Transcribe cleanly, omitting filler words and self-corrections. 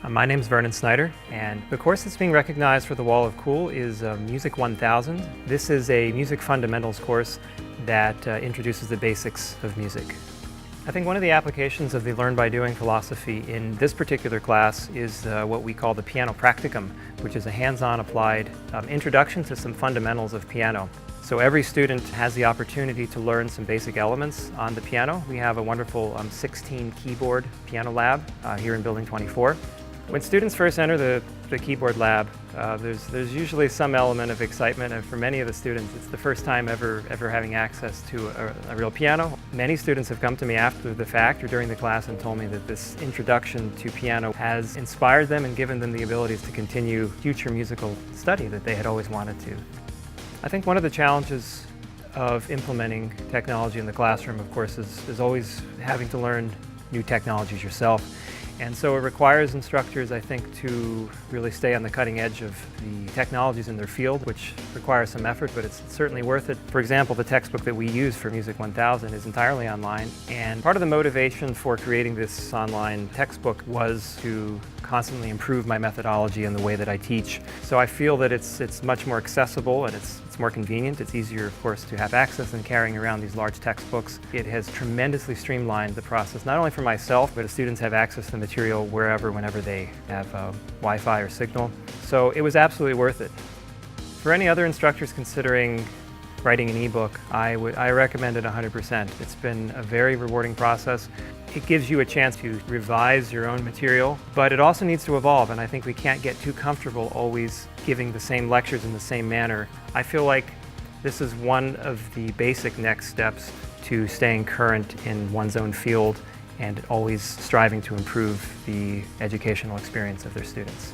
My name's Vernon Snyder, and the course that's being recognized for the Wall of Cool is Music 1000. This is a music fundamentals course that introduces the basics of music. I think one of the applications of the Learn by Doing philosophy in this particular class is what we call the Piano Practicum, which is a hands-on applied introduction to some fundamentals of piano. So every student has the opportunity to learn some basic elements on the piano. We have a wonderful 16 keyboard piano lab here in Building 24. When students first enter the keyboard lab, there's usually some element of excitement, and for many of the students it's the first time ever having access to a real piano. Many students have come to me after the fact or during the class and told me that this introduction to piano has inspired them and given them the abilities to continue future musical study that they had always wanted to. I think one of the challenges of implementing technology in the classroom, of course, is always having to learn new technologies yourself. And so it requires instructors, I think, to really stay on the cutting edge of the technologies in their field, which requires some effort, but it's certainly worth it. For example, the textbook that we use for Music 1000 is entirely online, and part of the motivation for creating this online textbook was to constantly improve my methodology and the way that I teach. So I feel that it's much more accessible and it's more convenient. It's easier, of course, to have access than carrying around these large textbooks. It has tremendously streamlined the process, not only for myself, but students have access to the material wherever, whenever they have Wi-Fi or signal. So it was absolutely worth it. For any other instructors considering writing an ebook, I recommend it 100%. It's been a very rewarding process. It gives you a chance to revise your own material, but it also needs to evolve, and I think we can't get too comfortable always giving the same lectures in the same manner. I feel like this is one of the basic next steps to staying current in one's own field and always striving to improve the educational experience of their students.